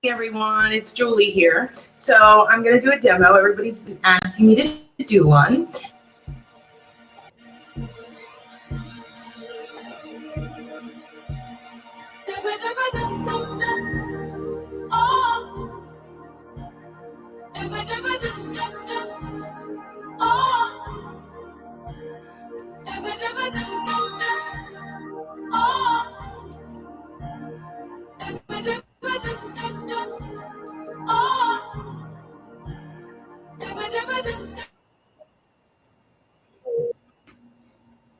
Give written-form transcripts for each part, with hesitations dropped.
everyone, it's Julie here. So I'm going to do a demo. Everybody's been asking me to do one.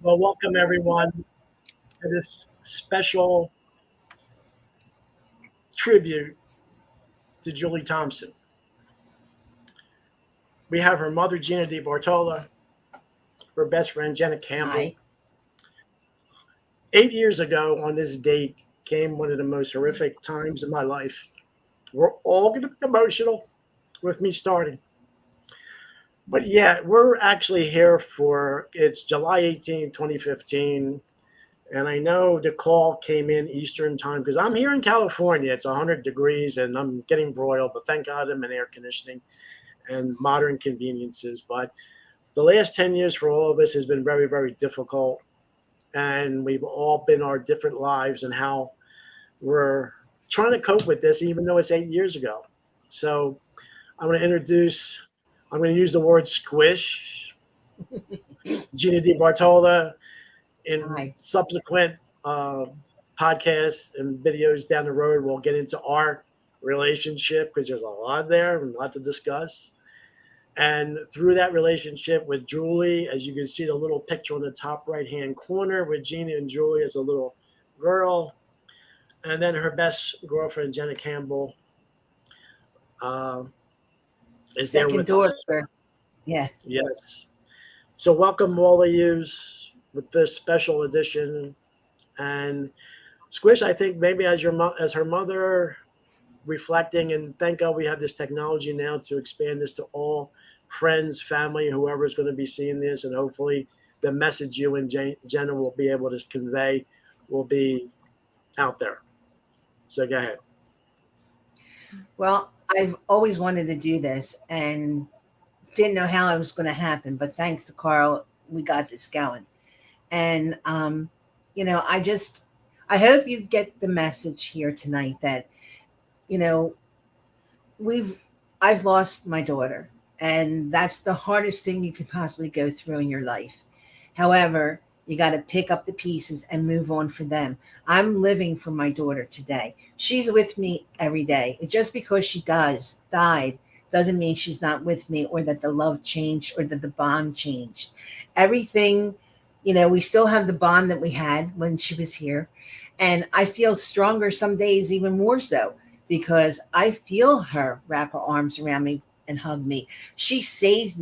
Well, welcome everyone to this special tribute to Julie Thompson. We have her mother, Gina Dibartolo, her best friend, Jena Campbell. Hi. 8 years ago on this date came one of the most horrific times in my life. We're all going to be emotional with me starting. But yeah, we're actually here it's July 18, 2015. And I know the call came in Eastern time because I'm here in California. It's 100 degrees and I'm getting broiled, but thank God I'm in air conditioning and modern conveniences. But the last 10 years for all of us has been very, very difficult. And we've all been our different lives and how we're trying to cope with this, even though it's 8 years ago. So I'm going to use the word squish, Gina Dibartolo. In subsequent podcasts and videos down the road, we'll get into our relationship because there's a lot there and a lot to discuss. And through that relationship with Julie, as you can see the little picture on the top right-hand corner with Gina and Julie as a little girl. And then her best girlfriend, Jena Campbell, is there with us. Yeah. Yes. So welcome all of you with this special edition. And Squish, I think maybe as her mother reflecting, and thank God we have this technology now to expand this to all friends, family, whoever is going to be seeing this, and hopefully the message you and Jena will be able to convey will be out there. So go ahead. Well, I've always wanted to do this and didn't know how it was going to happen, but thanks to Carl, we got this going. And, I hope you get the message here tonight that, I've lost my daughter, and that's the hardest thing you could possibly go through in your life. However, you got to pick up the pieces and move on for them. I'm living for my daughter today. She's with me every day. Just because she died doesn't mean she's not with me, or that the love changed, or that the bond changed. Everything, we still have the bond that we had when she was here. And I feel stronger some days, even more so, because I feel her wrap her arms around me and hug me. She saved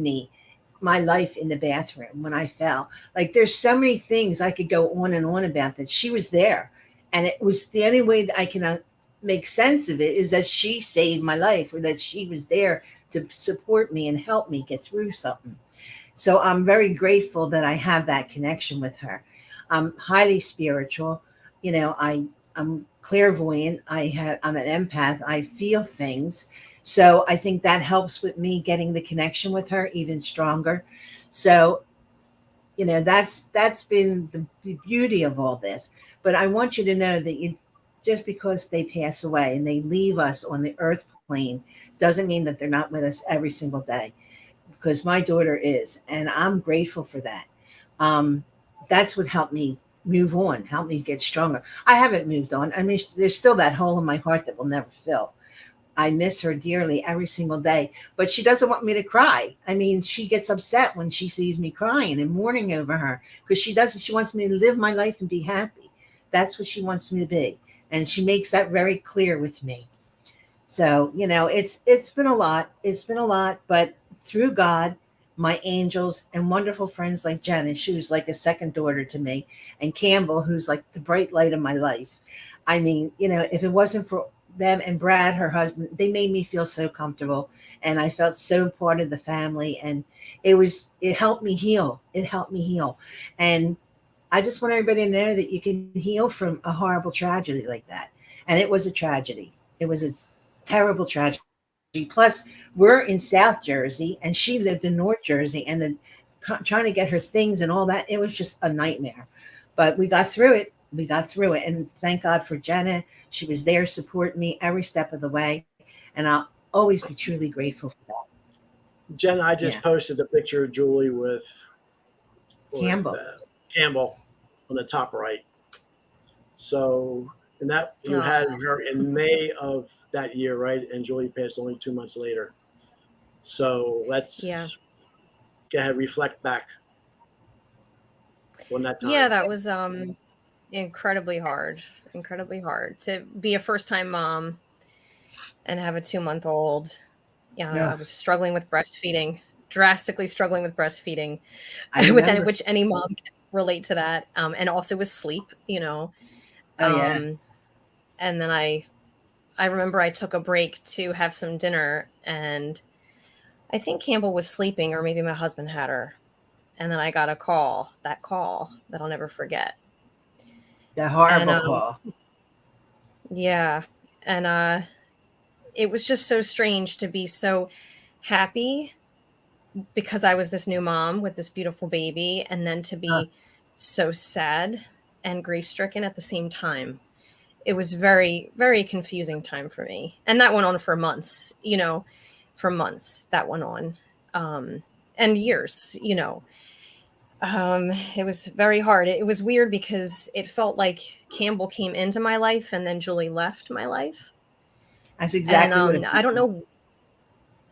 my life in the bathroom when I fell. Like, there's so many things I could go on and on about that. She was there. And it was the only way that I can make sense of it is that she saved my life, or that she was there to support me and help me get through something. So I'm very grateful that I have that connection with her. I'm highly spiritual. I'm clairvoyant. I'm an empath. I feel things. So I think that helps with me getting the connection with her even stronger. So, that's been the beauty of all this. But I want you to know that just because they pass away and they leave us on the earth plane doesn't mean that they're not with us every single day, because my daughter is, and I'm grateful for that. That's what helped me move on, helped me get stronger. I haven't moved on. I mean, there's still that hole in my heart that will never fill. I miss her dearly every single day, but she doesn't want me to cry. I mean, she gets upset when she sees me crying and mourning over her, because she wants me to live my life and be happy. That's what she wants me to be. And she makes that very clear with me. So, it's been a lot. It's been a lot, but through God, my angels, and wonderful friends like Jena, she was like a second daughter to me, and Campbell, who's like the bright light of my life. I mean, if it wasn't for them and Brad, her husband, they made me feel so comfortable, and I felt so part of the family, and it helped me heal. It helped me heal. And I just want everybody to know that you can heal from a horrible tragedy like that. And it was a tragedy. It was a Terrible tragedy. Plus, we're in South Jersey and she lived in North Jersey, and then trying to get her things and all that, it was just a nightmare. But we got through it. We got through it. And thank God for Jenna. She was there supporting me every step of the way. And I'll always be truly grateful for that. Jen, I just Yeah. posted a picture of Julie with Campbell. Campbell on the top right. So, and that you Oh. had her in May of that year, right? And Julie passed only 2 months later. So let's go ahead, reflect back on that time. Yeah, that was incredibly hard to be a first-time mom and have a 2-month-old. Yeah. I was struggling with breastfeeding, drastically struggling with breastfeeding, I remember. which any mom can relate to that, and also with sleep, Oh, yeah. And then I remember I took a break to have some dinner, and I think Campbell was sleeping, or maybe my husband had her, and then I got that call that I'll never forget. The horrible And call. yeah, and it was just so strange to be so happy because I was this new mom with this beautiful baby, and then to be so sad and grief-stricken at the same time. It was very, very confusing time for me. And that went on for months, for months that went on, and years, it was very hard. It was weird because it felt like Campbell came into my life and then Julie left my life. That's exactly what And I don't know.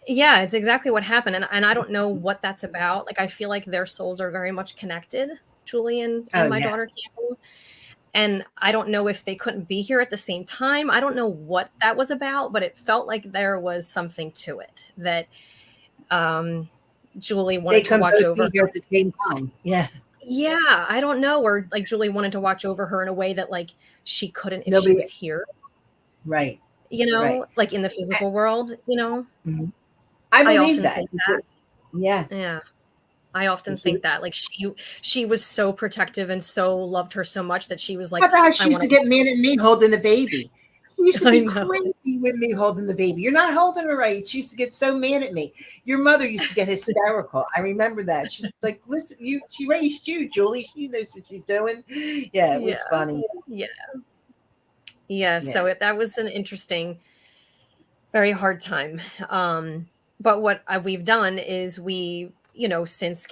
Yeah, it's exactly what happened. And I don't know what that's about. Like, I feel like their souls are very much connected, Julie and my daughter Campbell. And I don't know if they couldn't be here at the same time. I don't know what that was about, but it felt like there was something to it that Julie wanted to watch over her at the same time. Yeah. Yeah, I don't know. Or like Julie wanted to watch over her in a way that like she couldn't if she was here. Right. Like in the physical world, Mm-hmm. I believe that. Think that. Yeah. Yeah. I often think that like she was so protective and so loved her so much that she was like, how she used to get mad at me holding the baby. She used to be crazy with me holding the baby. You're not holding her right. She used to get so mad at me. Your mother used to get hysterical. I remember that. She's like, listen, she raised you, Julie. She knows what she's doing. Yeah, it was funny. Yeah. So that was an interesting, very hard time. But what we've done is since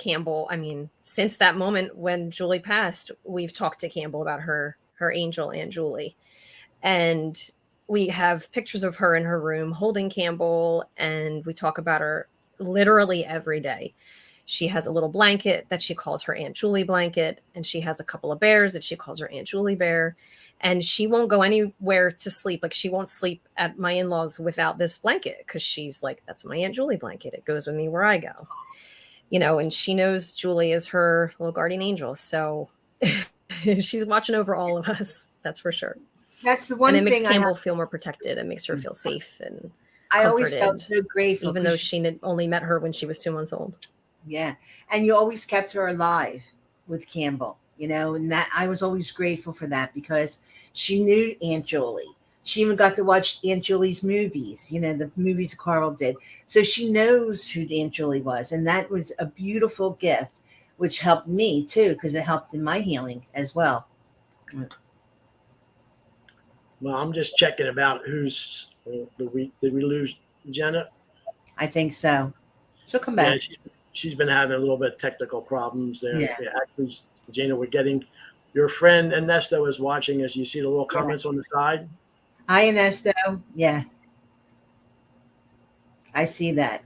since that moment when Julie passed, we've talked to Campbell about her angel, Aunt Julie. And we have pictures of her in her room holding Campbell, and we talk about her literally every day. She has a little blanket that she calls her Aunt Julie blanket, and she has a couple of bears that she calls her Aunt Julie bear. And she won't go anywhere to sleep. Like, she won't sleep at my in-laws without this blanket because she's like, that's my Aunt Julie blanket. It goes with me where I go. And she knows Julie is her little guardian angel. So she's watching over all of us. That's for sure. That's the one thing. And it makes Campbell feel more protected. It makes her feel safe and I comforted, always felt so grateful. Even though she only met her when she was 2 months old. Yeah. And you always kept her alive with Campbell, and that I was always grateful for that because she knew Aunt Julie. She even got to watch Aunt Julie's movies, the movies Carl did. So she knows who Aunt Julie was. And that was a beautiful gift, which helped me too, because it helped in my healing as well. Well, I'm just checking about who's the week. Did we lose Jenna? I think so. She'll come back. Yeah, she's been having a little bit of technical problems there. Yeah. Actually, Jena, we're getting your friend Ernesto is watching as you see the little comments on the side. Hi, Ernesto. Yeah. I see that.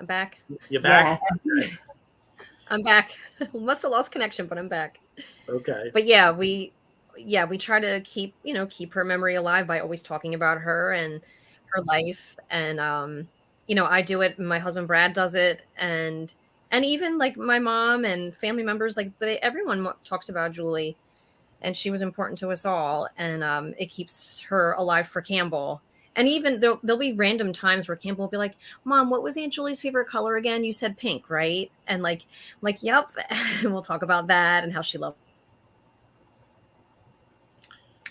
I'm back. You back? Yeah. I'm back. Must have lost connection, but I'm back. Okay. But we try to keep her memory alive by always talking about her and her life. And I do it. My husband Brad does it, and even like my mom and family members, like everyone talks about Julie, and she was important to us all. And it keeps her alive for Campbell. And even there'll be random times where Campbell will be like, Mom, what was Aunt Julie's favorite color again? You said pink, right? And like, yep. And we'll talk about that and how she loved.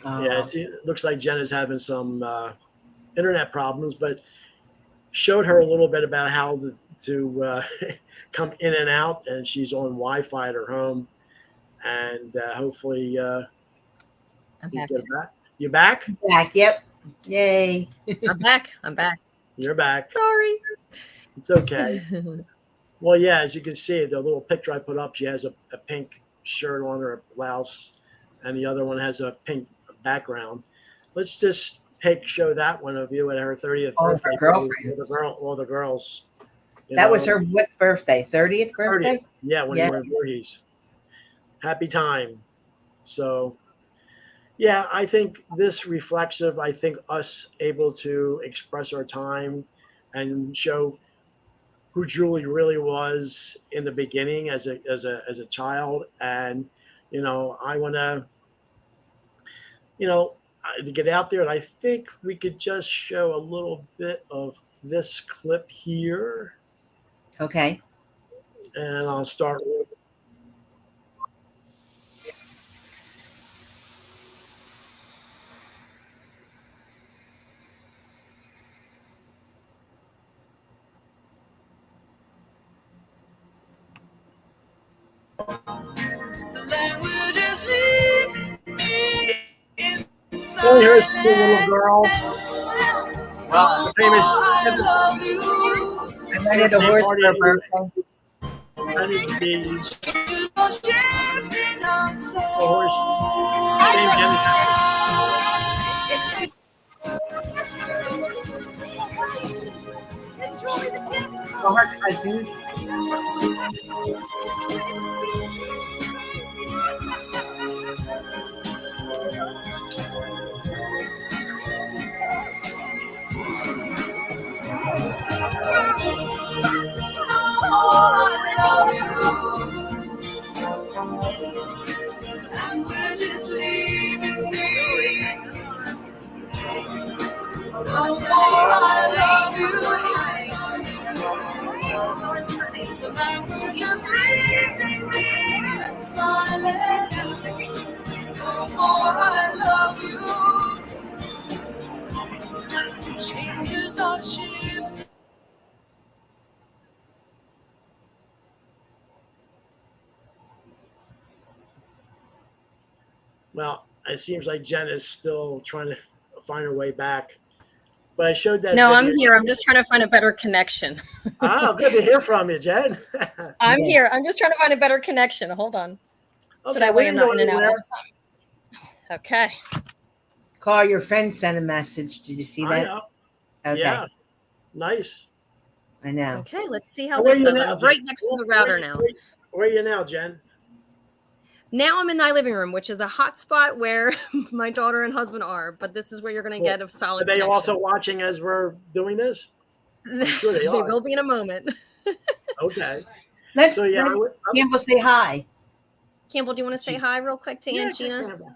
Yeah, Oh, it looks like Jenna's having some internet problems, but showed her a little bit about how to come in and out, and she's on Wi-Fi at her home, and hopefully I'm you back. get back. You back? back. Yep. Yay. I'm back. I'm back. You're back. Sorry. It's okay. Well, yeah, as you can see, the little picture I put up, she has a pink shirt on her blouse, and the other one has a pink background. Let's just show that one of you at her 30th All of birthday. her girlfriends. All the girls. That was her what birthday? 30th 30th. birthday? Yeah, when Yeah. you were in Voorhees. Happy time. So, yeah, I think this reflexive, I think us able to express our time and show who Julie really was in the beginning as a child. And, I want to, to get out there. And I think we could just show a little bit of this clip here. Okay. And I'll start with. So here's the little girl. The famous I rented a horse for her birthday. Honey bees. The horse. Same All her cousins. Well, it seems like Jen is still trying to find her way back. But I showed that. No, video. I'm here. I'm just trying to find a better connection. Good to hear from you, Jen. I'm here. I'm just trying to find a better connection. Hold on. So that way I'm not in and out all the time. Okay. Carl, your friend sent a message. Did you see I that? know. Okay. Yeah. Nice. I know. Okay, let's see how Where this are you does. now, I'm right Jen? next to the router now. Where are you now, Jen? Now I'm in my living room, which is a hot spot where my daughter and husband are. But this is where you're going to get a solid. Are they connection. also watching as we're doing this? I'm sure they are. will be in a moment. Okay. Let Campbell say hi. Campbell, do you want to say hi real quick to Aunt Gina? Campbell.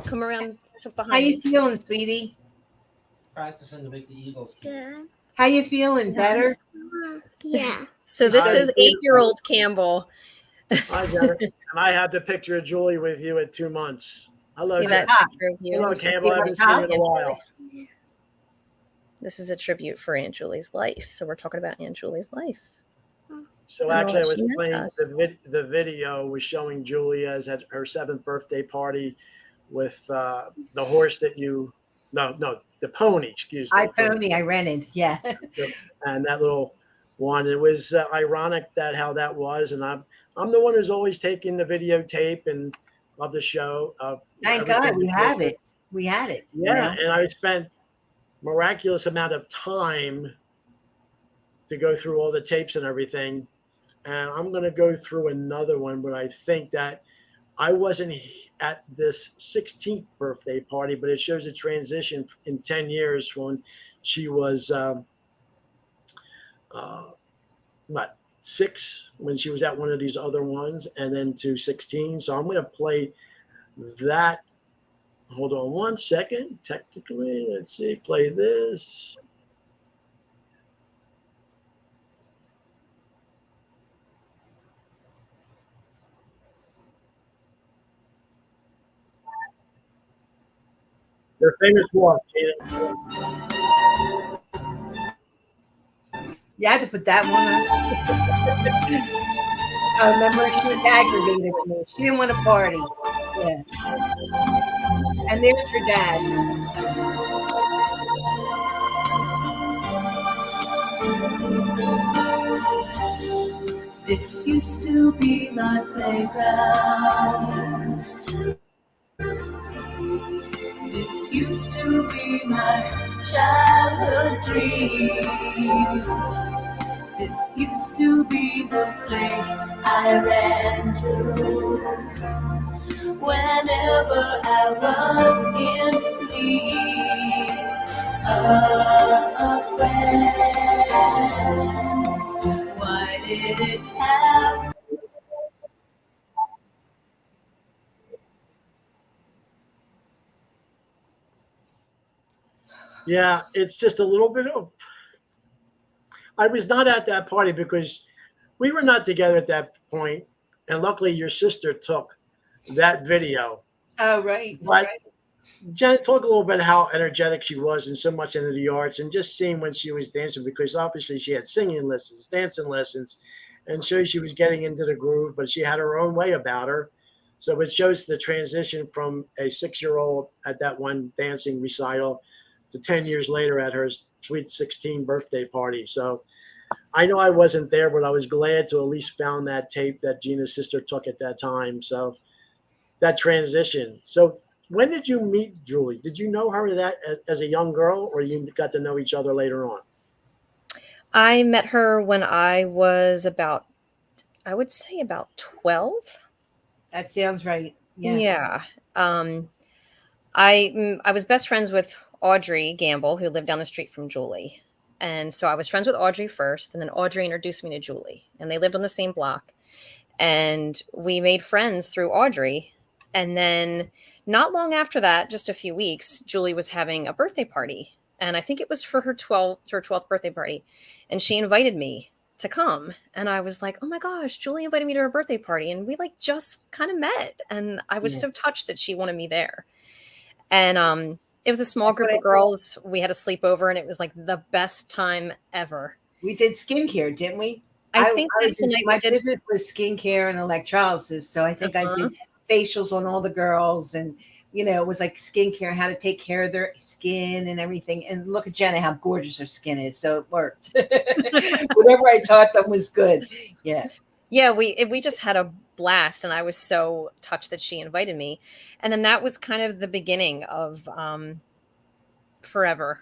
Come around to behind How you me. feeling, sweetie? Practicing to make the Eagles. Good. How you feeling? Better? Yeah. So this Hi. is 8-year-old Campbell. Hi, Jen. And I have the picture of Julie with you at 2 months. Hello, See that picture of you? Hello, Campbell. I haven't seen you in a while. This is a tribute for Aunt Julie's life. So we're talking about Aunt Julie's life. So I actually, I know was she meant playing us. the video was showing Julia's at her 7th birthday party with the horse that the pony, excuse me. Pony, I rented. Yeah. And that little one. It was ironic how that was, and I'm the one who's always taking the videotape and of the show. Thank God we have it. We had it. Yeah, and I spent miraculous amount of time to go through all the tapes and everything. And I'm going to go through another one, but I think that I wasn't at this 16th birthday party, but it shows a transition in 10 years when she was, 6, when she was at one of these other ones, and then to 16. So I'm going to play that. Hold on one second. Technically, let's see, play this. Your famous walk. You had to put that one on. I remember she was aggravated with me. She didn't want to party. Yeah. And there's her dad. This used to be my playground. This used to be my childhood dream. This used to be the place I ran to whenever I was in need of a friend. Why did it have Yeah, it's just a little bit of. I was not at that party because we were not together at that point, and luckily your sister took that video. Oh, right. But Right. Jen, talk a little bit how energetic she was and so much into the arts, and just seeing when she was dancing, because obviously she had singing lessons, dancing lessons, and so she was getting into the groove, but she had her own way about her. So it shows the transition from a 6-year-old at that one dancing recital to 10 years later at her sweet 16 birthday party. So I know I wasn't there, but I was glad to at least found that tape that Gina's sister took at that time. So that transition. So when did you meet Julie? Did you know her that as a young girl, or you got to know each other later on? I met her when I was about, I would say about 12. That sounds right. Yeah. Yeah. I was best friends with Audrey Gamble, who lived down the street from Julie. And so I was friends with Audrey first, and then Audrey introduced me to Julie, and they lived on the same block. And we made friends through Audrey. And then not long after that, just a few weeks, Julie was having a birthday party. And I think it was for her 12th birthday party. And she invited me to come. And I was like, oh my gosh, Julie invited me to her birthday party. And we like just kind of met. And I was so touched that she wanted me there. And it was a small group of girls. We had a sleepover, and it was like the best time ever. We did skincare, didn't we? I think that's the night my we did. business was skincare and electrolysis, so I think I did facials on all the girls, and it was like skincare, how to take care of their skin and everything. And look at Jenna, how gorgeous her skin is. So it worked. Whatever I taught them was good. Yeah. Yeah, we just had a blast, and I was so touched that she invited me. And then that was kind of the beginning of forever.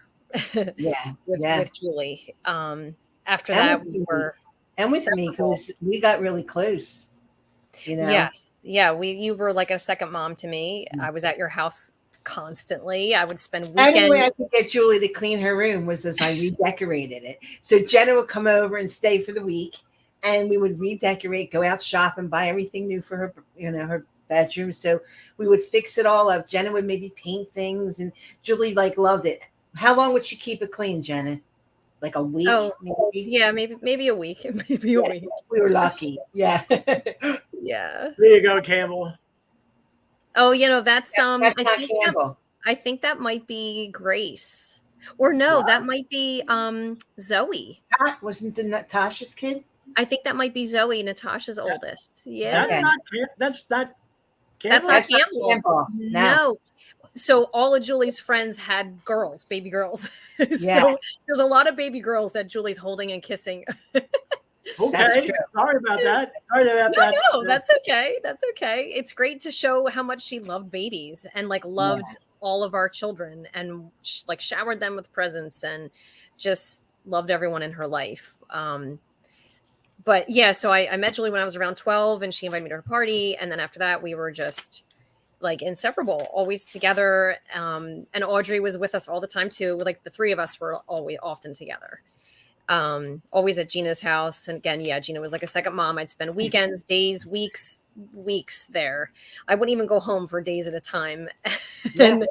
Yeah. with Julie. After that, we were. And with me, because we got really close. Yes. Yeah. You were like a second mom to me. I was at your house constantly. I would spend weekends. Anyway, I could get Julie to clean her room was as I redecorated it. So Jenna would come over and stay for the week, and we would redecorate, go out shopping, buy everything new for her, her bedroom. So we would fix it all up. Jenna would maybe paint things, and Julie loved it. How long would she keep it clean, Jenna? Like a week? Oh, maybe? Yeah, maybe a week. Maybe a week. We were lucky. Yeah. Yeah. There you go, Campbell. Oh, that's that's not Campbell. I think that might be Grace. Or no, that might be Zoe. Wasn't the Natasha's kid? I think that might be Zoe, Natasha's oldest. Yeah. That's not Campbell. That's not Campbell. No. So all of Julie's friends had girls, baby girls. So there's a lot of baby girls that Julie's holding and kissing. Okay. Sorry about that. Sorry about that. No, that's okay. That's okay. It's great to show how much she loved babies and loved all of our children, and showered them with presents and just loved everyone in her life. But yeah, so I met Julie when I was around 12, and she invited me to her party. And then after that, we were just inseparable, always together. And Audrey was with us all the time too. The three of us were always often together. Always at Gina's house. And again, Gina was like a second mom. I'd spend weekends, days, weeks there. I wouldn't even go home for days at a time. And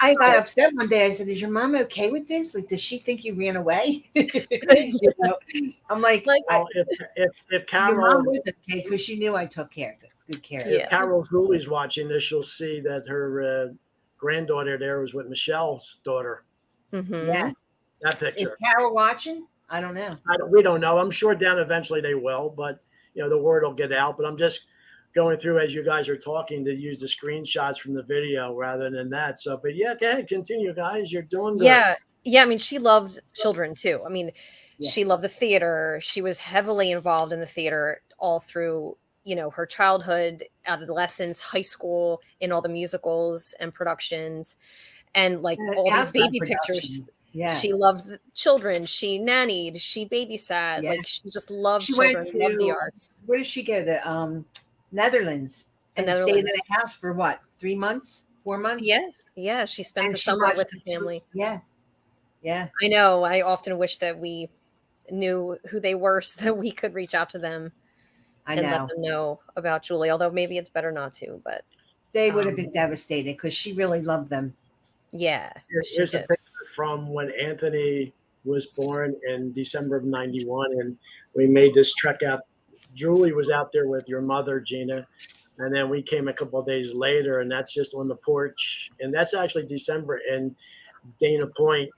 I got upset one day. I said, is your mom okay with this? Does she think you ran away? I'm like if Carol, your mom was okay because she knew I took good care of her. If Carol Julie's watching this, she'll see that her granddaughter there was with Michelle's daughter. Mhm. Yeah. That Is picture. Carol watching? I don't know. We don't know. I'm sure down eventually they will, but the word will get out. But I'm just going through as you guys are talking to use the screenshots from the video rather than that. So, but yeah, go ahead, continue, guys. You're doing good. Yeah. Yeah, I mean, she loved children too. I mean, Yeah. she loved the theater. She was heavily involved in the theater all through, her childhood, adolescence, high school, in all the musicals and productions, and like all these Outside baby pictures. production. Yeah. She loved the children. She nannied. She babysat. Yeah. Like she just loved She children. went Loved the to arts. where did she go? To Netherlands The and stayed in Netherlands. a house for what? 3 months? 4 months? Yeah, yeah. She spent And the she summer watched with her the children. family. Yeah. Yeah. I know. I often wish that we knew who they were so that we could reach out to them I and let know. them know about Julie. Although maybe it's better not to. But They would have been devastated because she really loved them. yeah, she Here's a did. picture from when Anthony was born in December of '91, and we made this trek out. Julie was out there with your mother, Gina, and then we came a couple of days later, and that's just on the porch, and that's actually December in Dana Point.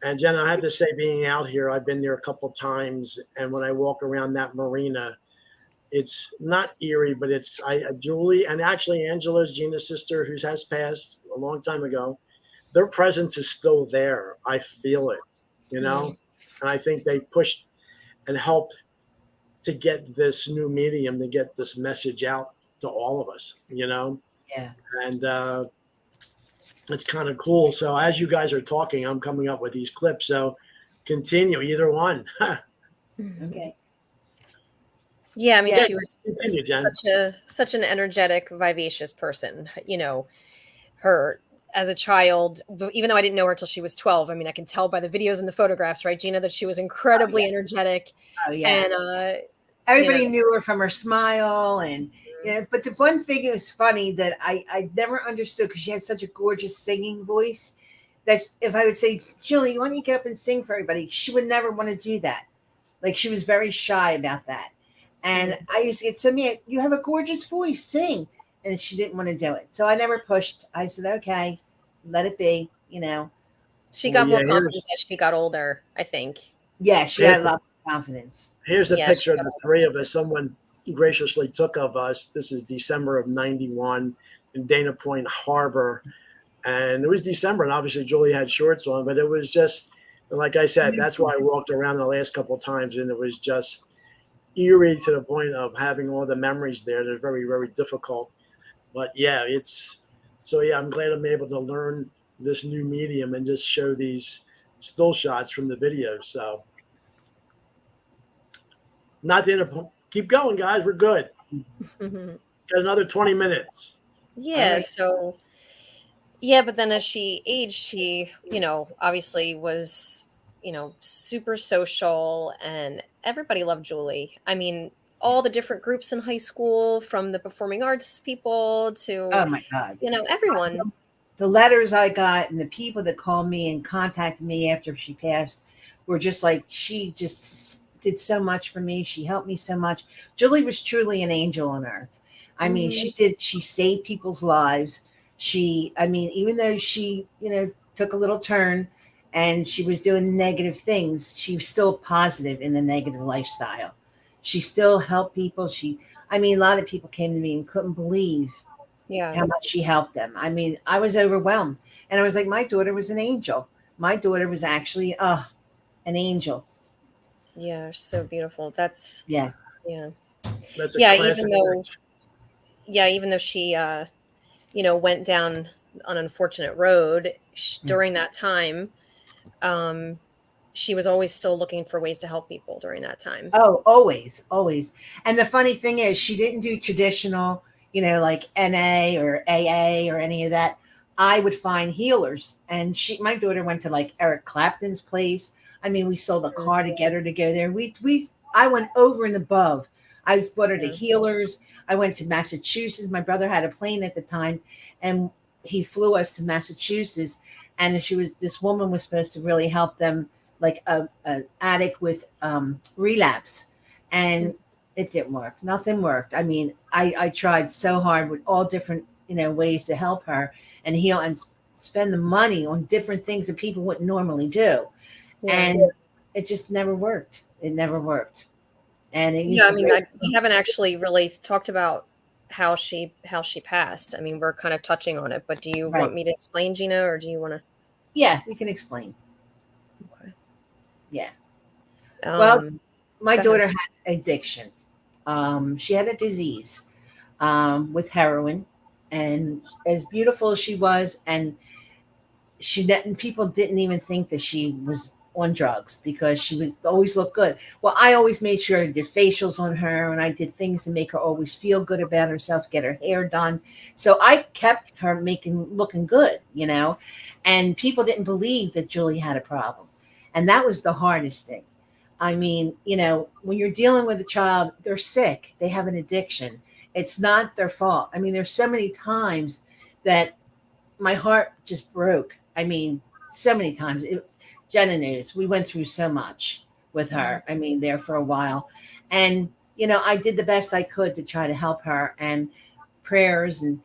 And Jenna, I have to say, being out here, I've been there a couple of times, and when I walk around that marina, it's not eerie, but it's Julie and actually Angela's Gina's sister, who has passed a long time ago. Their presence is still there. I feel it, and I think they pushed and helped to get this new medium, to get this message out to all of us, Yeah. and it's kind of cool. So as you guys are talking, I'm coming up with these clips. So continue either one. Okay. Yeah, I mean, Yeah. she was Continue, Jen. such an energetic, vivacious person. Her as a child, even though I didn't know her till she was 12. I mean, I can tell by the videos and the photographs, right, Gina, that she was incredibly energetic. Oh yeah. And Everybody knew her from her smile and but the one thing that was funny that I never understood because she had such a gorgeous singing voice that if I would say, Julie, why don't you get up and sing for everybody? She would never want to do that. Like she was very shy about that. And I used to get so mad, you have a gorgeous voice, sing. And she didn't want to do it. So I never pushed. I said, okay, let it be, she got Well, more yeah, confidence as she got older, I think. Yeah, she had a lot of confidence. Here's a Yeah, picture she of the got three of us. Someone graciously took of us. This is December of '91 in Dana Point Harbor. And it was December, and obviously Julie had shorts on, but it was just, like I said, that's why I walked around the last couple of times, and it was just eerie to the point of having all the memories there. They're very, very difficult. But yeah, I'm glad I'm able to learn this new medium and just show these still shots from the videos. So not the end. Keep going, guys. We're good. Mhm. Got another 20 minutes. Yeah, right. so yeah, but then as she aged, she, obviously was, super social, and everybody loved Julie. I mean, all the different groups in high school, from the performing arts people to, Oh my God. everyone. The letters I got and the people that called me and contacted me after she passed were just like, she just did so much for me. She helped me so much. Julie was truly an angel on earth. I mean, she saved people's lives. Even though she, took a little turn and she was doing negative things, she was still positive in the negative lifestyle. She still helped people. A lot of people came to me and couldn't believe Yeah. how much she helped them. I mean, I was overwhelmed. And I was like, my daughter was an angel. My daughter was actually an angel. Yeah, so beautiful. That's Yeah. yeah. That's a Yeah, classic even though she went down an unfortunate road during that time, she was always still looking for ways to help people during that time. Oh, always, always. And the funny thing is, she didn't do traditional, like NA or AA or any of that. I would find healers. And my daughter went to like Eric Clapton's place. I mean, we sold a car to get her to go there. I went over and above. I brought her to healers. I went to Massachusetts. My brother had a plane at the time, and he flew us to Massachusetts. And this woman was supposed to really help them, like an addict with relapse. And it didn't work. Nothing worked. I mean, I tried so hard with all different, ways to help her. and heal and spend the money on different things that people wouldn't normally do. Yeah. And it just never worked. It never worked. And it used Yeah, I to mean, break. we haven't actually really talked about how she passed. I mean, we're kind of touching on it, but do you Right. want me to explain, Gina, or do you want to? Yeah, we can explain. Okay. Yeah. Well, my go daughter ahead. had addiction. She had a disease with heroin, and as beautiful as she was, and people didn't even think that she was on drugs because she was always looked good. Well, I always made sure I did facials on her, and I did things to make her always feel good about herself, get her hair done. So I kept her looking good, and people didn't believe that Julie had a problem. And that was the hardest thing. I mean, when you're dealing with a child, they're sick, they have an addiction. It's not their fault. I mean, there's so many times that my heart just broke. I mean, so many times. Jenna knows we went through so much with her. I mean, there for a while. And, I did the best I could to try to help her, and prayers, and,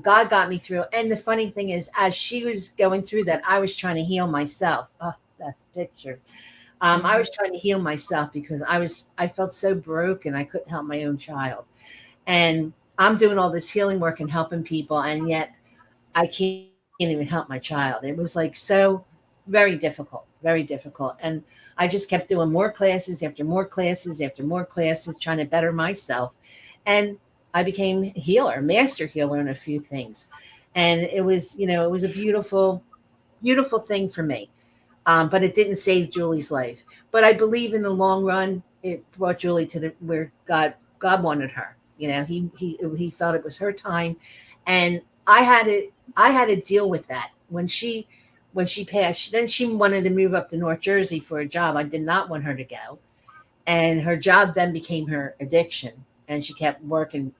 God got me through. And the funny thing is, as she was going through that, I was trying to heal myself. Oh, that picture. I was trying to heal myself because I felt so broken. I couldn't help my own child. And I'm doing all this healing work and helping people, and yet I can't even help my child. It was like so very difficult, very difficult. And I just kept doing more classes after more classes after more classes, trying to better myself. And I became healer, master healer in a few things. And it was, it was a beautiful, beautiful thing for me. But it didn't save Julie's life. But I believe in the long run, it brought Julie to where God wanted her. He felt it was her time, and I had to deal with that when she passed. Then she wanted to move up to North Jersey for a job. I did not want her to go, and her job then became her addiction, and she kept working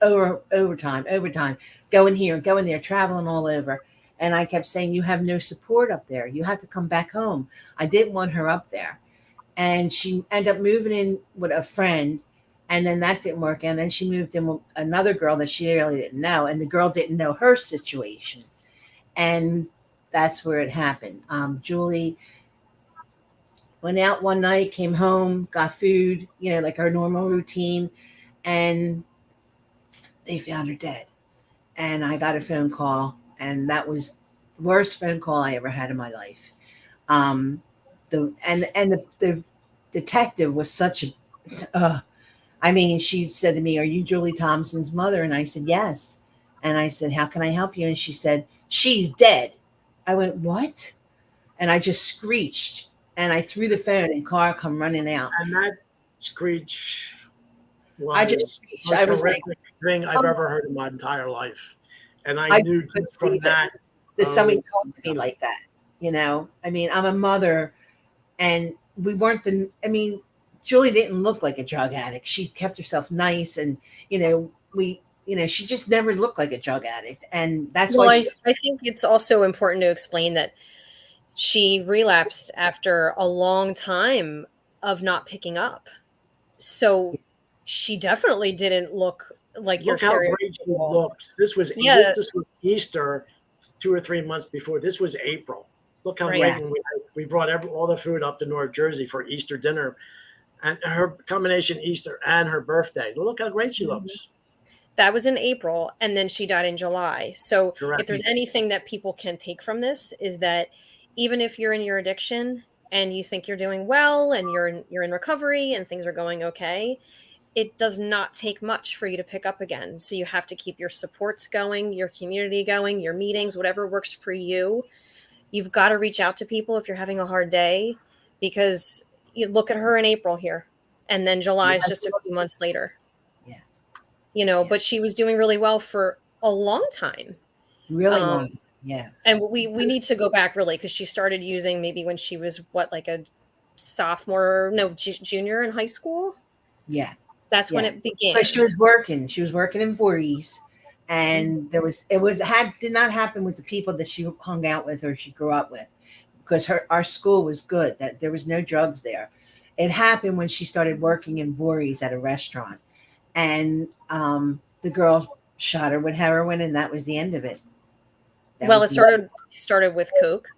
overtime, going here, going there, traveling all over. And I kept saying, you have no support up there. You have to come back home. I didn't want her up there. And she ended up moving in with a friend. And then that didn't work. And then she moved in with another girl that she really didn't know. And the girl didn't know her situation. And that's where it happened. Julie went out one night, came home, got food, like her normal routine. And they found her dead. And I got a phone call, and that was the worst phone call I ever had in my life. The detective was such a, she said to me, "Are you Julie Thompson's mother?" And I said, "Yes." And I said, "How can I help you?" And she said, "She's dead." I went, "What?" And I just screeched, and I threw the phone, and car come running out. And that screech was I just screeched. I was like, thing I've ever heard in my entire life. And I knew just from that somebody talked to me like that. I'm a mother, and we weren't Julie didn't look like a drug addict. She kept herself nice, and she just never looked like a drug addict. And that's why I think it's also important to explain that she relapsed after a long time of not picking up. So she definitely didn't look like your how great she looks. This was Easter 2 or 3 months before. This was April. Look how great. And we brought all the food up to North Jersey for Easter dinner, and her combination Easter and her birthday. Look how great she looks. That was in April, and then she died in July. So Correct. If there's anything that people can take from this, is that even if you're in your addiction and you think you're doing well and you're in recovery and things are going okay, it does not take much for you to pick up again. So you have to keep your supports going, your community going, your meetings, whatever works for you. You've got to reach out to people if you're having a hard day, because you look at her in April here, and then July is just a few months later. But she was doing really well for a long time. Really long. Yeah. And we need to go back really, because she started using maybe when she was like a junior in high school. Yeah. That's when it began. But she was working in Voorhees, and did not happen with the people that she hung out with or she grew up with, because our school was good, that there was no drugs there. It happened when she started working in Voorhees at a restaurant, and the girl shot her with heroin, and that was the end of it. That Well, was it started with Coke.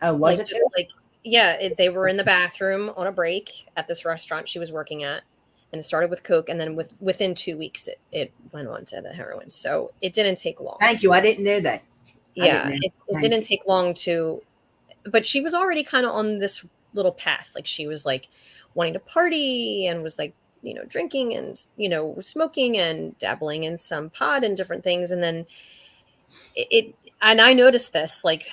oh, was Like it? just like yeah, they were in the bathroom on a break at this restaurant she was working at, and it started with Coke, and then within 2 weeks it went on to the heroin. So it didn't take long. Thank you. I didn't know that. I didn't Yeah, know. it Thank didn't take long to, but she was already kind of on this little path. Like she was like wanting to party and was like, drinking and, smoking and dabbling in some pot and different things. And then and I noticed this like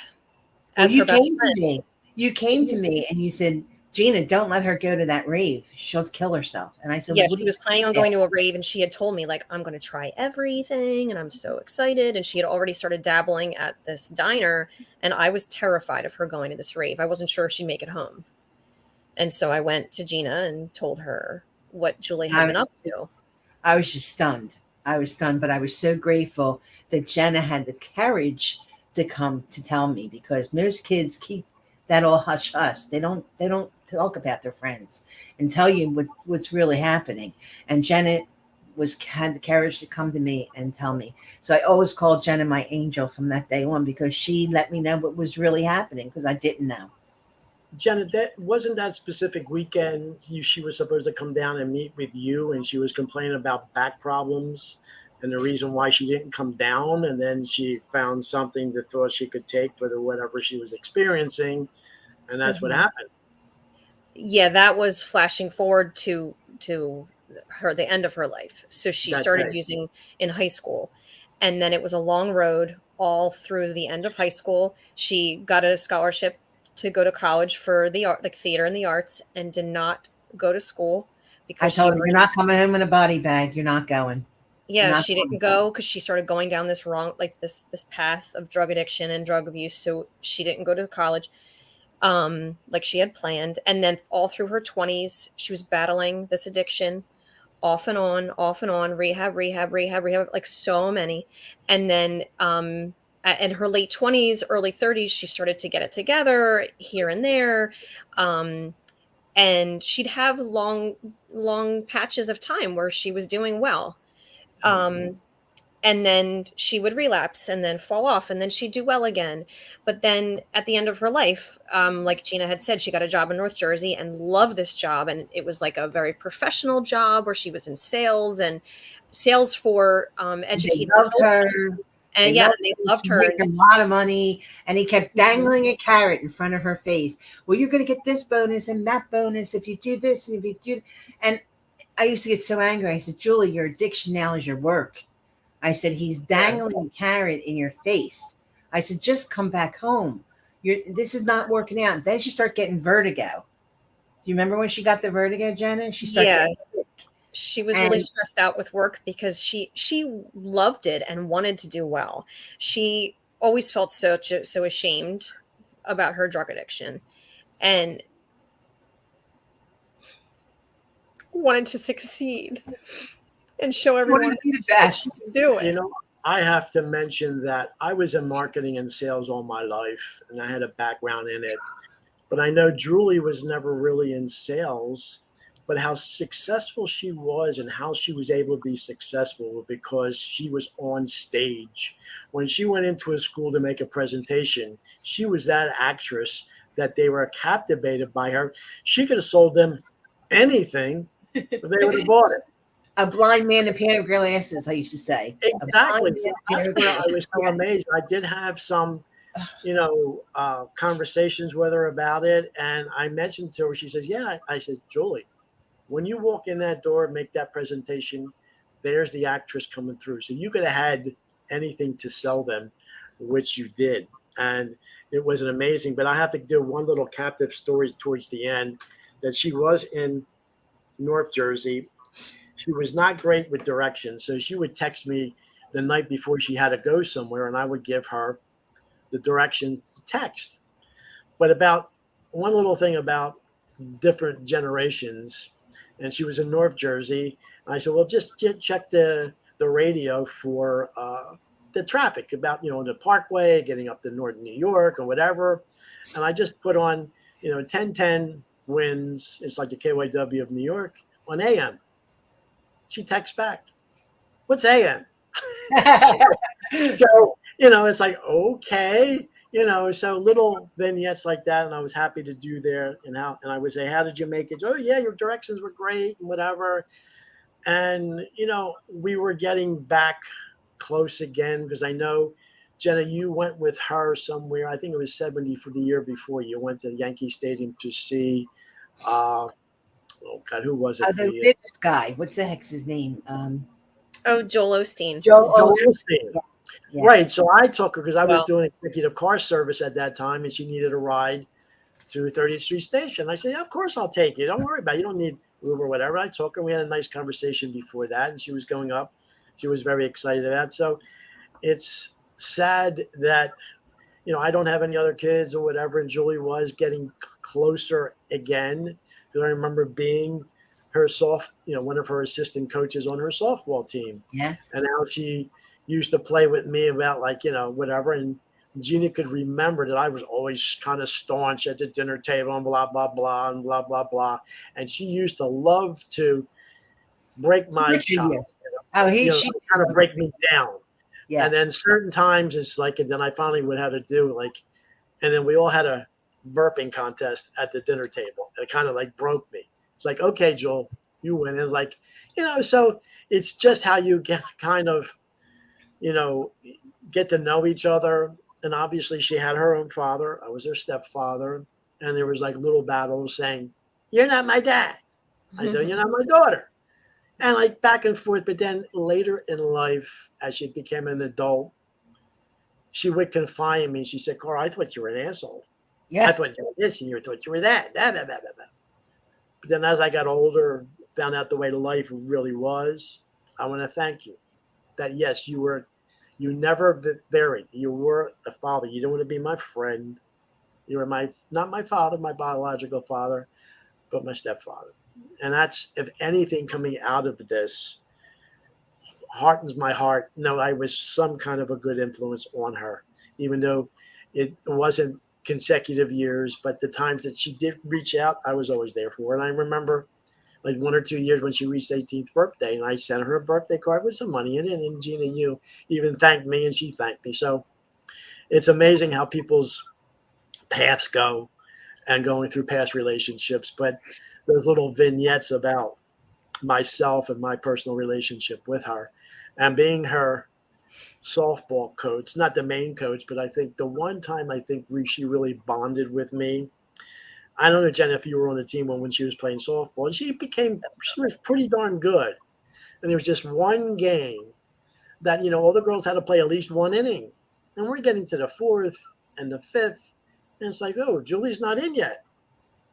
Well, as her you best came to friend. me. You came to me and you said, Gina, don't let her go to that rave. She'll kill herself. And I said, Yeah, well, what she do you was planning on think? going to a rave and she had told me like I'm going to try everything and I'm so excited, and she had already started dabbling at this diner, and I was terrified of her going to this rave. I wasn't sure if she'd make it home. And so I went to Gina and told her what Julie had I been was up just, to. I was just stunned. I was stunned, but I was so grateful that Jenna had the courage to come to tell me, because most kids keep that all hush hush. They don't talk about their friends and tell you what's really happening. And Jenna had the courage to come to me and tell me. So I always called Jenna my angel from that day on, because she let me know what was really happening, because I didn't know. Janet, that wasn't that specific weekend. She was supposed to come down and meet with you, and she was complaining about back problems and the reason why she didn't come down. And then she found something that thought she could take for the whatever she was experiencing, and that's what Mhm. happened. Yeah, that was flashing forward to her the end of her life. So she That started day. using in high school, and then it was a long road all through the end of high school. She got a scholarship to go to college for the art, like theater and the arts, and did not go to school I because she told her, you're already not coming home in a body bag. You're not going. You're yeah, not she didn't going. go because she started going down this wrong, like this path of drug addiction and drug abuse. So she didn't go to college, like she had planned. And then all through her 20s, she was battling this addiction, off and on, rehab, like so many. And then in her late 20s, early 30s, she started to get it together here and there. Um, and she'd have long patches of time where she was doing well. Um, and then she would relapse and then fall off and then she'd do well again. But then at the end of her life, like Gina had said, she got a job in North Jersey and loved this job, and it was like a very professional job where she was in sales for They educating loved children. her. And They yeah, loved they her. loved She her. made a lot of money, and he kept dangling a carrot in front of her face. Well, you're going to get this bonus and that bonus if you do this and if you do. And I used to get so angry. I said, Julie, your addiction now is your work. I said, he's dangling a carrot in your face. I said, just come back home. This is not working out. And then she started getting vertigo. Do you remember when she got the vertigo, Jenna? She started Yeah, getting sick. she was really And stressed out with work because she loved it and wanted to do well. She always felt so ashamed about her drug addiction and wanted to succeed and show she wanted everyone to be the that she best. could do You it. know, I have to mention that I was in marketing and sales all my life, and I had a background in it. But I know Julie was never really in sales, but how successful she was and how she was able to be successful because she was on stage. When she went into a school to make a presentation, she was that actress that they were captivated by her. She could have sold them anything, but they would have bought it. A blind man in a pair of glasses, I used to say. A Exactly. blind So man in a that's pair of where I glasses. was so Yeah. amazed. I did have some conversations with her about it. And I mentioned to her, she says, yeah. I said, Julie, when you walk in that door, make that presentation, there's the actress coming through. So you could have had anything to sell them, which you did. And it was an amazing, but I have to do one little captive story towards the end that she was in North Jersey. She was not great with directions. So she would text me the night before she had to go somewhere, and I would give her the directions to text. But about one little thing about different generations, and she was in North Jersey. And I said, well, just check the radio for the traffic about the Parkway, getting up to Northern New York or whatever. And I just put on 1010 wins. It's like the KYW of New York on AM. She texts back, what's AM? So it's like, okay, so little vignettes like that. And I was happy to do there. And I would say, how did you make it? Oh, yeah, your directions were great and whatever. And, we were getting back close again because I know, Jenna, you went with her somewhere. I think it was 70 for the year before. You went to Yankee Stadium to see, oh God, who was it? The religious guy. What's the heck's his name? Oh, Joel Osteen. Joel Joel Osteen. Osteen. Yeah. Right. So I took her because I was Wow. doing executive car service at that time and she needed a ride to 30th Street Station. I said, yeah, of course I'll take you. Don't worry about it. You don't need Uber or whatever. I took her. We had a nice conversation before that and she was going up. She was very excited about that. So it's sad that, I don't have any other kids or whatever. And Julie was getting closer again. Because I remember being her one of her assistant coaches on her softball team. Yeah. And now she used to play with me about whatever. And Gina could remember that I was always kind of staunch at the dinner table and blah, blah, blah, and blah, blah, blah. And she used to love to break my shot. She kind of break me down. Yeah. And then certain times it's like, and then I finally would have to do and then we all had a burping contest at the dinner table. And it kind of broke me. It's like, okay, Joel, you win. And so it's just how you get kind of, get to know each other. And obviously she had her own father. I was her stepfather. And there was little battles saying, you're not my dad. I said, you're not my daughter. And back and forth. But then later in life, as she became an adult, she would confide in me. She said, Carl, I thought you were an asshole. Yeah. I thought you were this and you thought you were that. Blah, blah, blah, blah, blah. But then as I got older, found out the way life really was, I want to thank you. That yes, you never varied. You were a father. You don't want to be my friend. You were not my father, my biological father, but my stepfather. And that's, if anything coming out of this heartens my heart. No, I was some kind of a good influence on her, even though it wasn't consecutive years, but the times that she did reach out, I was always there for her. And I remember 1 or 2 years when she reached 18th birthday, and I sent her a birthday card with some money in it. And Gina, you even thanked me and she thanked me. So it's amazing how people's paths go and going through past relationships. But those little vignettes about myself and my personal relationship with her and being her softball coach, not the main coach, but I think the one time she really bonded with me. I don't know, Jen, if you were on the team when she was playing softball, and she was pretty darn good. And there was just one game that, all the girls had to play at least one inning. And we're getting to the fourth and the fifth. And it's like, oh, Julie's not in yet.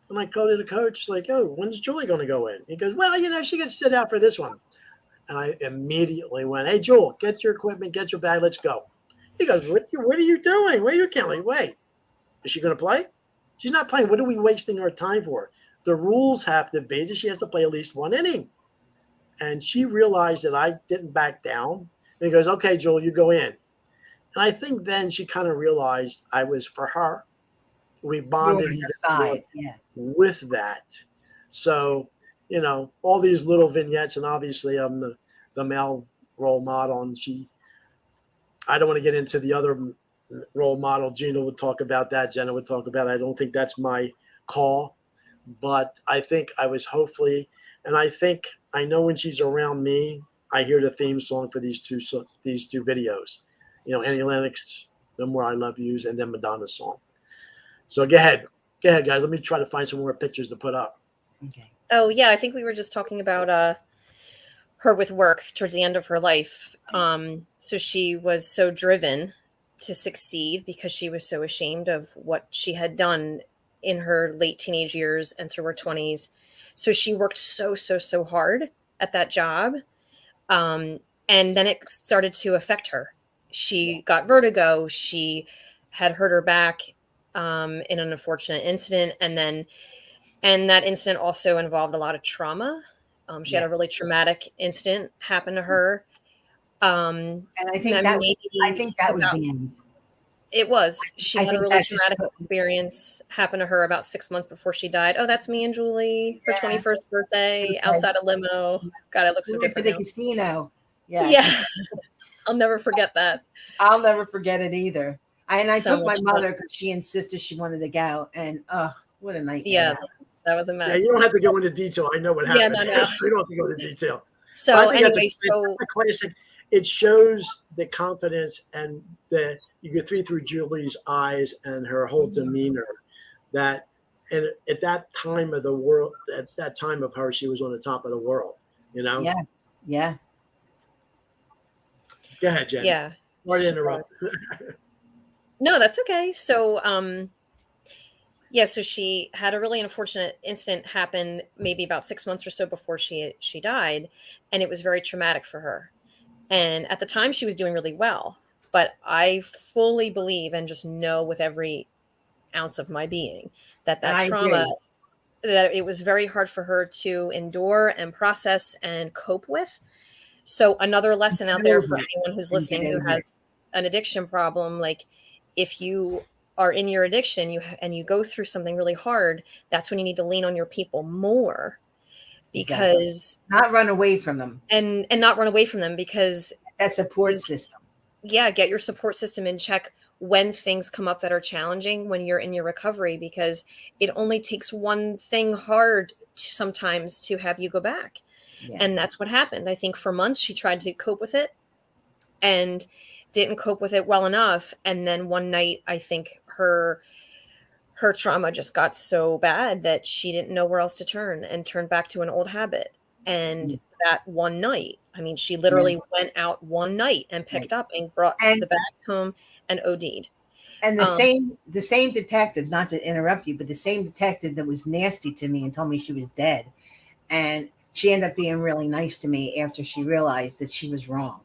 And I go to the coach, oh, when's Julie going to go in? He goes, well, she can sit out for this one. And I immediately went, hey, Jewel, get your equipment, get your bag, let's go. He goes, what are you doing? What are you counting? Wait, is she going to play? She's not playing. What are we wasting our time for? The rules have to be that she has to play at least one inning. And she realized that I didn't back down. And he goes, okay, Jewel, you go in. And I think then she kind of realized I was for her. We bonded with that. So, all these little vignettes, and obviously I'm the male role model. And I don't want to get into the other role model. Gina would talk about that. Jenna would talk about it. I don't think that's my call. But I think I was hopefully, and I know when she's around me, I hear the theme song for these two videos. Annie Lennox, The More I Love Yous, and then Madonna's song. So go ahead, guys. Let me try to find some more pictures to put up. Okay. Oh yeah, I think we were just talking about her with work towards the end of her life. So she was so driven to succeed because she was so ashamed of what she had done in her late teenage years and through her 20s. So she worked so hard at that job. And then it started to affect her. She got vertigo. She had hurt her back in an unfortunate incident. And that incident also involved a lot of trauma. She had a really traumatic incident happen to her. And I think that was the end. It was. She had a really traumatic experience happen to her about 6 months before she died. Oh, that's me and Julie, her 21st birthday, outside a limo. God, I look so We went to different the now. casino. Yeah. I'll never forget that. I'll never forget it either. I So took my much fun. mother because she insisted she wanted to go, and what a nightmare! Yeah, that was. that was a Yeah, mess. you don't have to go into detail. I know what Yeah, happened. no. So you don't have to go into detail. But So I think anyway, that's a classic. It shows the confidence and you could see through Julie's eyes and her whole demeanor that, and at that time of the world, at that time of her, she was on the top of the world. You know. Yeah, yeah. Go ahead, Jen. yeah. Sorry to interrupt. No, that's okay. So yeah, so she had a really unfortunate incident happen maybe about 6 months or so before she died, and it was very traumatic for her. And at the time she was doing really well, but I fully believe and just know with every ounce of my being that I trauma, agree. that it was very hard for her to endure and process and cope with. So another lesson out there for anyone who's And get listening who over it. has an addiction problem, like if you are in your addiction, you go through something really hard, that's when you need to lean on your people more, because not run away from them. and not run away from them, because That support system. yeah, get your support system in check when things come up that are challenging when you're in your recovery, because it only takes one thing hard sometimes to have you go back. Yeah. And that's what happened. I think for months she tried to cope with it and didn't cope with it well enough. And then one night, I think her trauma just got so bad that she didn't know where else to turn and turned back to an old habit. And that one night, I mean, she literally went out one night and picked up and brought the bags home and OD'd. And the same detective, not to interrupt you, but the same detective that was nasty to me and told me she was dead. And she ended up being really nice to me after she realized that she was wrong.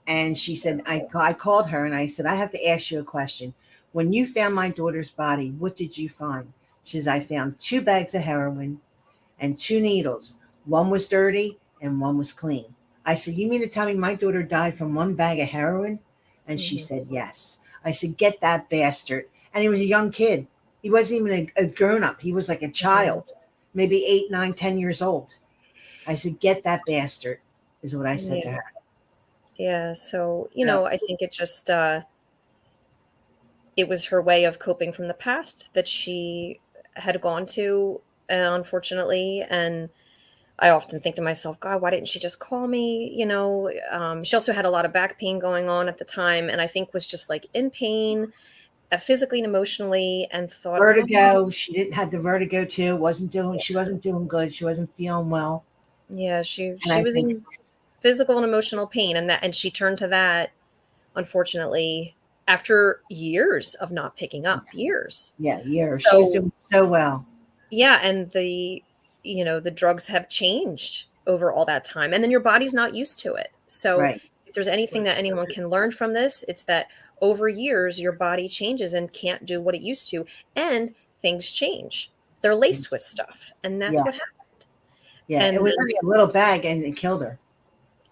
And she said, I called her and I said, I have to ask you a question. When you found my daughter's body, what did you find? She says, I found 2 bags of heroin and 2 needles. One was dirty and one was clean. I said, you mean to tell me my daughter died from 1 bag of heroin? And she said, yes. I said, get that bastard. And he was a young kid. He wasn't even a grown-up. He was like a child, maybe 8, 9, 10 years old. I said, get that bastard, is what I said to her. Yeah. So, I think it just, it was her way of coping from the past that she had gone to, unfortunately. And I often think to myself, God, why didn't she just call me? She also had a lot of back pain going on at the time. And I think was just like in pain, physically and emotionally, and thought vertigo. She didn't have the vertigo too. She wasn't doing good. She wasn't feeling well. Yeah. She was in physical and emotional pain. And she turned to that, unfortunately, after years of not picking up. Years. Yeah, years. So, she was doing so well. Yeah, and the drugs have changed over all that time, and then your body's not used to it. So if there's anything that anyone can learn from this, it's that over years your body changes and can't do what it used to, and things change. They're laced with stuff, and that's what happened. Yeah, and it was only a little bag, and it killed her.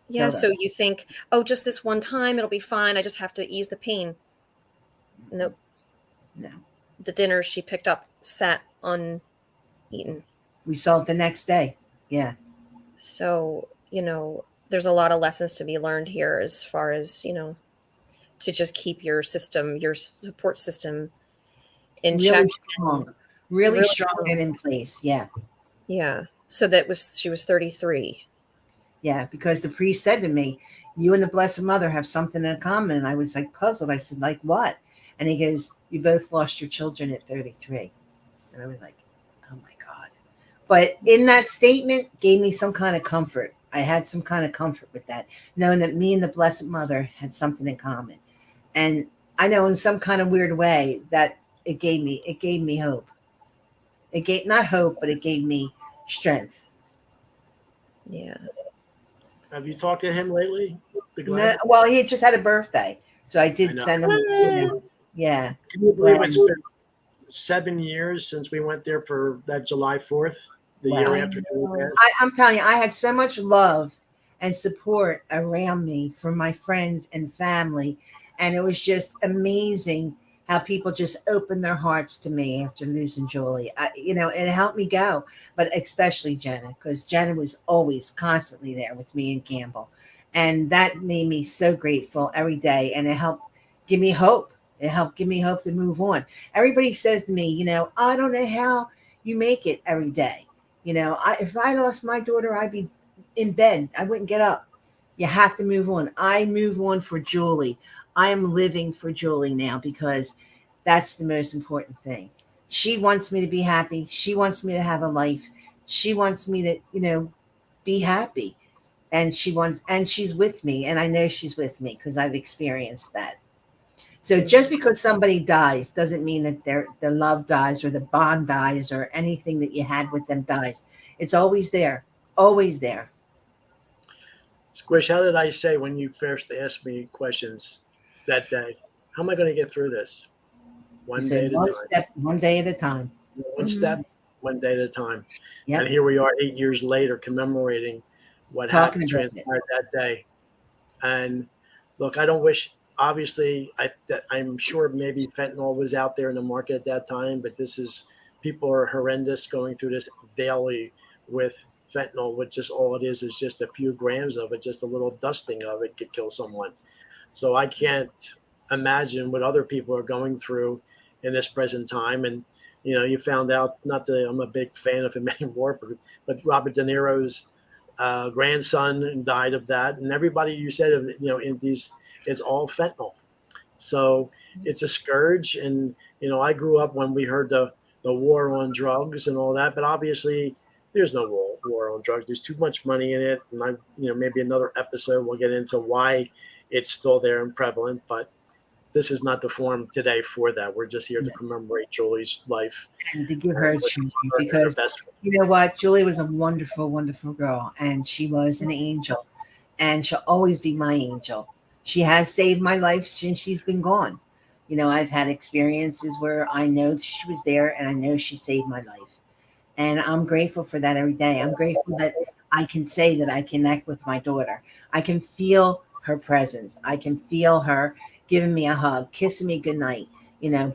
Yeah, so you think, oh, just this one time, it'll be fine. I just have to ease the pain. Nope. No. The dinner she picked up sat uneaten. We saw it the next day. Yeah. So, there's a lot of lessons to be learned here as far as, to just keep your support system in check. Really strong and in place. Yeah. Yeah. So she was 33. Yeah, because the priest said to me, you and the Blessed Mother have something in common. And I was like puzzled. I said, like what? And he goes, you both lost your children at 33. And I was like, oh my God. But in that statement gave me some kind of comfort. I had some kind of comfort with that, knowing that me and the Blessed Mother had something in common. And I know in some kind of weird way that it gave me hope. It gave not hope, but it gave me strength. Yeah. Have you talked to him lately? No, well, he had just had a birthday, so I did send him. Yeah. Can you believe it's been 7 years since we went there for that July 4th, the year after Julie passed? I'm telling you, I had so much love and support around me from my friends and family, and it was just amazing how people just opened their hearts to me after losing Julie. It helped me go, but especially Jena, because Jena was always constantly there with me and Campbell. And that made me so grateful every day. And it helped give me hope. It helped give me hope to move on. Everybody says to me, I don't know how you make it every day. If I lost my daughter, I'd be in bed. I wouldn't get up. You have to move on. I move on for Julie. I am living for Julie now because that's the most important thing. She wants me to be happy. She wants me to have a life. She wants me to, be happy. And she's with me. And I know she's with me because I've experienced that. So just because somebody dies doesn't mean that their love dies or the bond dies or anything that you had with them dies. It's always there. Always there. Squish, how did I say when you first asked me questions that day? How am I going to get through this? One You day say at a one time. step, one day at a time. One step, one day at a time. Yep. And here we are 8 years later commemorating what Talking happened, about it. transpired that day. And look, I don't wish, obviously, I'm sure maybe fentanyl was out there in the market at that time, but people are horrendous going through this daily with fentanyl, which is all it is just a few grams of it, just a little dusting of it could kill someone. So I can't imagine what other people are going through in this present time. And, you found out, not that I'm a big fan of him anymore, but Robert De Niro's grandson died of that. And everybody you said, in these, is all fentanyl. So it's a scourge. And, I grew up when we heard the war on drugs and all that, but obviously there's no war on drugs. There's too much money in it. And maybe another episode we'll get into why it's still there and prevalent, but this is not the forum today for that. We're just here to commemorate Julie's life And to give her a tribute her because best. you know what? Julie was a wonderful, wonderful girl and she was an angel and she'll always be my angel. She has saved my life since she's been gone. I've had experiences where I know she was there and I know she saved my life. And I'm grateful for that every day. I'm grateful that I can say that I connect with my daughter. I can feel her presence. I can feel her giving me a hug, kissing me goodnight,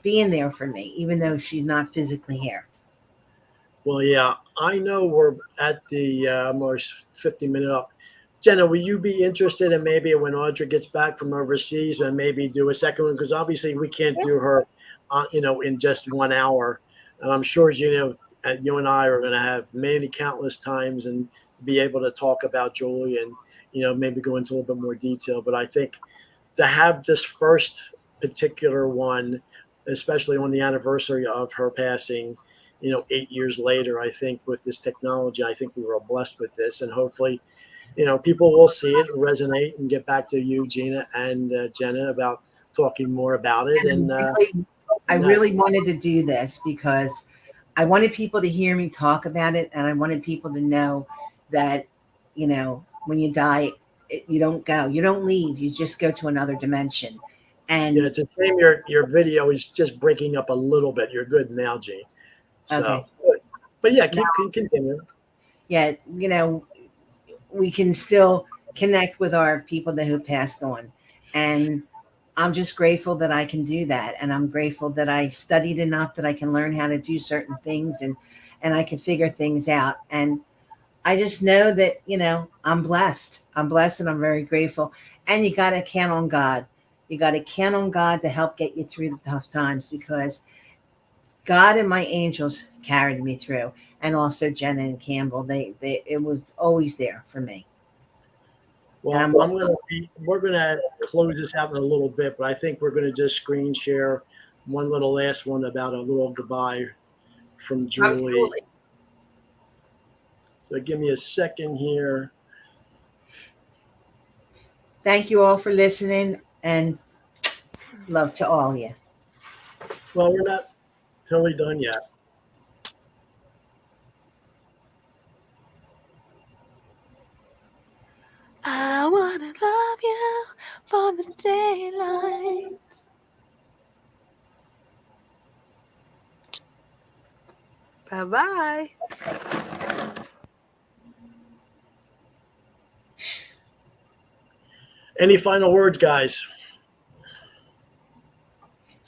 being there for me, even though she's not physically here. Well, yeah, I know we're at the almost 50-minute up. Jena, will you be interested in maybe when Audrey gets back from overseas and maybe do a second one? Because obviously we can't do her, in just 1 hour. And I'm sure, Gina, you and I are going to have many countless times and be able to talk about Julie and, maybe go into a little bit more detail. But I think to have this first particular one, especially on the anniversary of her passing, 8 years later, I think with this technology, I think we were blessed with this. And hopefully, people will see it and resonate and get back to you, Gina and Jena, about talking more about it. And I really wanted to do this because I wanted people to hear me talk about it. And I wanted people to know that, when you die, you don't go, you don't leave, you just go to another dimension. And yeah, it's a shame your video is just breaking up a little bit. You're good now, Gene. So, okay. But yeah, continue. Yeah, we can still connect with our people who passed on. And I'm just grateful that I can do that. And I'm grateful that I studied enough that I can learn how to do certain things and I can figure things out. And I just know that, I'm blessed. I'm blessed and I'm very grateful. And you got to count on God. You got to count on God to help get you through the tough times because God and my angels carried me through. And also Jena and Campbell, it was always there for me. Well, we're gonna close this out in a little bit, but I think we're gonna just screen share one little last one about a little goodbye from Julie. Absolutely. So give me a second here. Thank you all for listening and love to all of you. Well, we're not totally done yet. I wanna love you from the daylight. Bye-bye. Any final words, guys?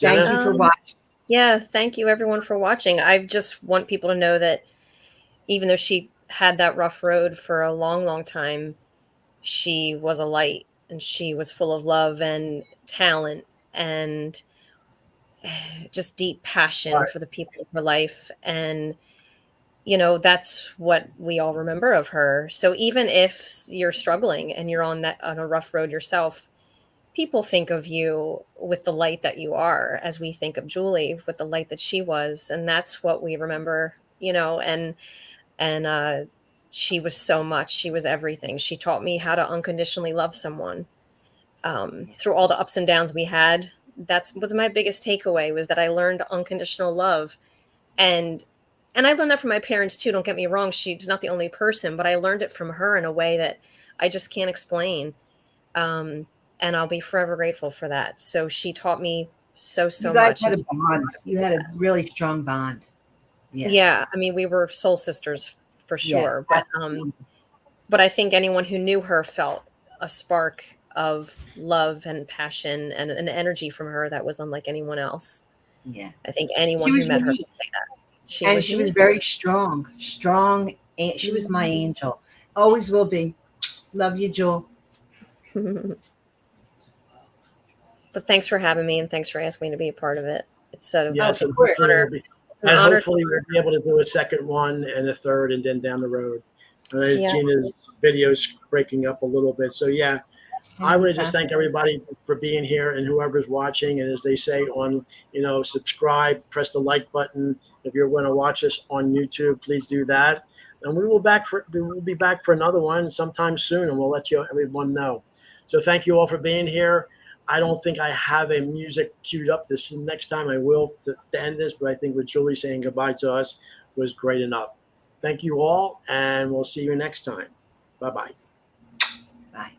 Thank Jena? you for watching. Yeah, thank you everyone for watching. I just want people to know that even though she had that rough road for a long, long time, she was a light, and she was full of love and talent and just deep passion Right. for the people of her life. And that's what we all remember of her. So even if you're struggling and you're on a rough road yourself, people think of you with the light that you are, as we think of Julie with the light that she was. And that's what we remember, and she was so much. She was everything. She taught me how to unconditionally love someone. Through all the ups and downs we had, that was my biggest takeaway, was that I learned unconditional love. And I learned that from my parents too. Don't get me wrong. She's not the only person, but I learned it from her in a way that I just can't explain. And I'll be forever grateful for that. So she taught me so You guys much. had a bond. You had a really strong bond. Yeah. Yeah. I mean, we were soul sisters for Yeah, sure. But I think anyone who knew her felt a spark of love and passion and an energy from her that was unlike anyone else. Yeah. I think anyone She who was met her unique. could say that. She And was she was unique. very strong. Strong. She was my angel. Always will be. Love you, Jewel. But thanks for having me, and thanks for asking me to be a part of it. It's so Yes, of and course. hopefully we'll be, it's an and honor. hopefully we'll be able to do a second one and a third, and then down the road. Yeah. Gina's video's breaking up a little bit, so yeah. I want to just thank everybody for being here and whoever's watching. And as they say subscribe, press the like button. If you're going to watch us on YouTube, please do that. And we'll be back for another one sometime soon, and we'll let everyone know. So thank you all for being here. I don't think I have a music queued up this next time. I will to end this, but I think with Julie saying goodbye to us was great enough. Thank you all, and we'll see you next time. Bye-bye. Bye.